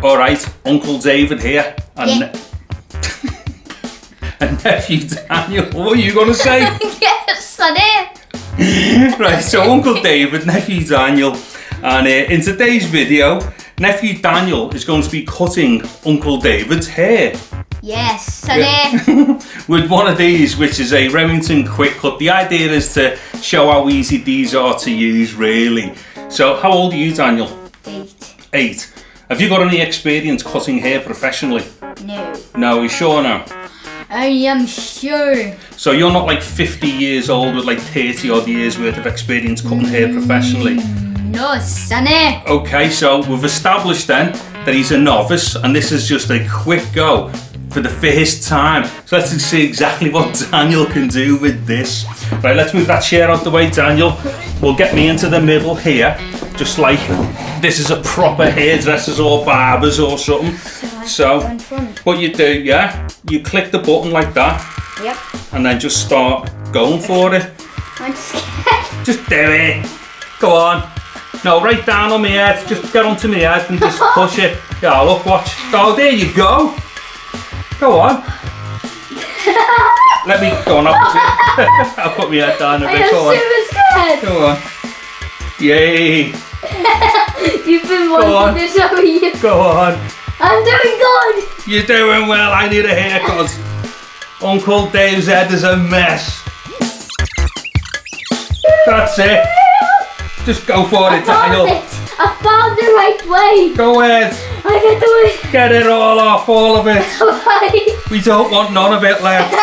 Alright, Uncle David here, and, and nephew Daniel. What are you going to say? Yes, sonny. Right, so Uncle David, nephew Daniel, and in today's video, nephew Daniel is going to be cutting Uncle David's hair. Yes, sonny. With one of these, which is a Remington Quick Cut. The idea is to show how easy these are to use, really. So, how old are you, Daniel? 8. 8. Have you got any experience cutting hair professionally? No. No, you sure now? I am sure. So you're not like 50 years old with like 30 odd years worth of experience cutting hair professionally? No, sonny. Okay, so we've established then that he's a novice and this is just a quick go for the first time. So let's see exactly what Daniel can do with this. Right, let's move that chair out the way, Daniel. We'll get me into the middle here, just like this is a proper hairdresser's or barber's or something. So what you do, yeah, you click the button like that. Yep. And then just start going for it. I'm scared. Just do it. Go on. No, right down on my head. Just get onto my head and just push it. Yeah, look, watch. Oh, there you go. Go on. Let me go on. I'll put my head down a bit. Go on. I'm super scared. Go on. Yay. You've been wanting this over you. Go on. I'm doing good. You're doing well. I need a haircut. Uncle Dave's head is a mess. That's it. Just go for it, Daniel. I found the right way. Go ahead. I can do it. Get it all off, all of it. Right. We don't want none of it left.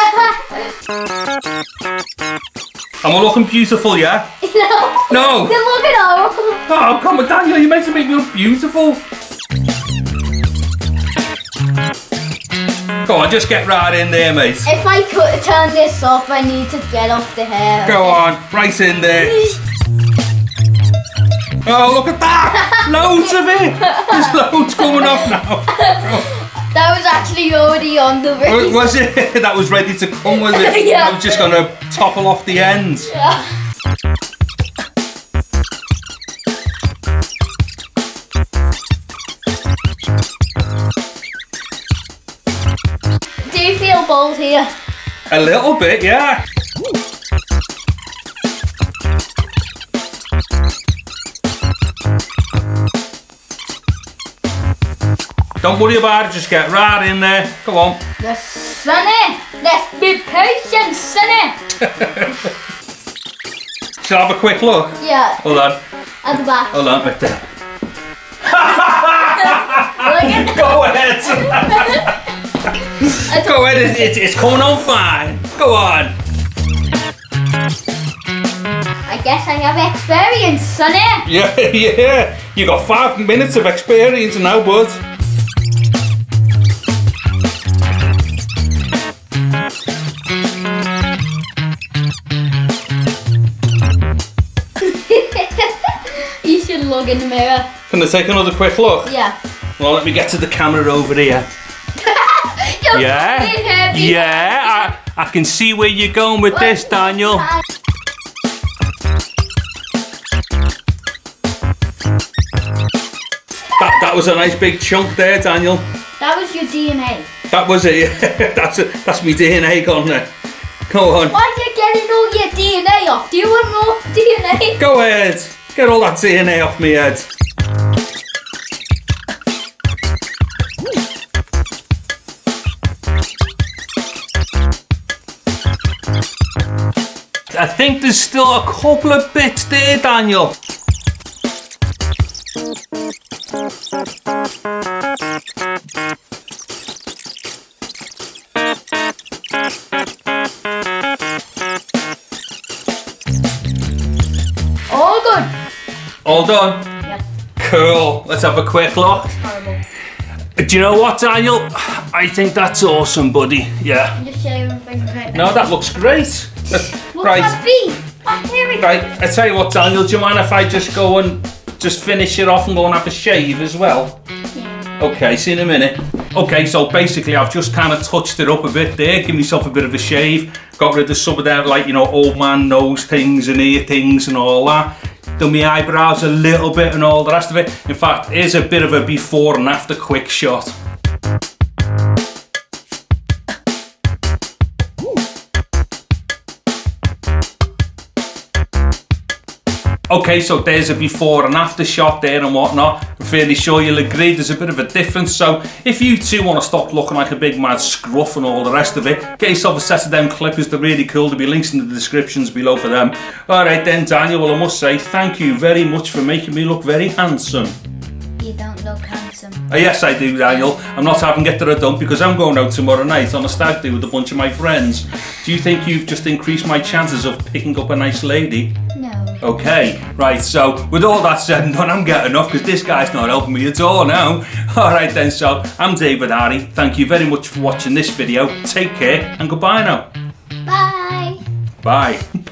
And we're looking beautiful, yeah? No. No. You're looking horrible. Oh, come on, Daniel. You're meant to make me look beautiful. Go on, just get right in there, mate. If I could turn this off, I need to get off the hair. Go on, right in there. Oh, look at that! Loads of it! There's loads coming off now. That was actually already on the razor. Was it? That was ready to come, was it? Yeah. I was just going to topple off the ends. Yeah. Do you feel bald here? A little bit, yeah. Don't worry about it, just get right in there. Come on. Yes, sonny. Let's be patient, sonny. Shall I have a quick look? Yeah. Hold on. At the back. Hold on, right there. Look at Go ahead. Go ahead, it's coming on fine. Go on. I guess I have experience, sonny. Yeah, yeah. You got 5 minutes of experience now, bud. You should look in the mirror. Can I take another quick look? Yeah. Well, let me get to the camera over here. You're Yeah, fucking heavy. yeah, I can see where you're going with this, Daniel. That was a nice big chunk there, Daniel. That was your DNA. That was it, yeah. That's my DNA gone there. Go on. Why are you getting all your DNA off? Do you want more DNA? Go ahead. Get all that DNA off me head. I think there's still a couple of bits there, Daniel. All good. All done? Yep. Cool. Let's have a quick look. Horrible. Do you know what, Daniel? I think that's awesome, buddy. Yeah. I'm just shaving things right now. No, that looks great. What's Right. my feet? Oh, here we go. Right, I tell you what, Daniel, do you mind if I just go and just finish it off and go and have a shave as well? Yeah. Okay, see you in a minute. Okay, so basically I've just kind of touched it up a bit there, give myself a bit of a shave, got rid of some of that, like, you know, old man nose things and ear things and all that. done my eyebrows a little bit and all the rest of it. In fact, here's a bit of a before and after quick shot. Okay, so there's a before and after shot there and whatnot. I'm fairly sure you'll agree there's a bit of a difference. So if you too want to stop looking like a big mad scruff and all the rest of it, get yourself a set of them clippers. They're really cool. There'll be links in the descriptions below for them. Alright then, Daniel, well I must say thank you very much for making me look very handsome. You don't look handsome. Oh, yes I do, Daniel. I'm not having it to a dump because I'm going out tomorrow night on a stag do with a bunch of my friends. Do you think you've just increased my chances of picking up a nice lady? No. Okay, right, so with all that said and done, I'm getting off because this guy's not helping me at all now. Alright then, so I'm David Hardy. Thank you very much for watching this video. Take care and goodbye now. Bye. Bye.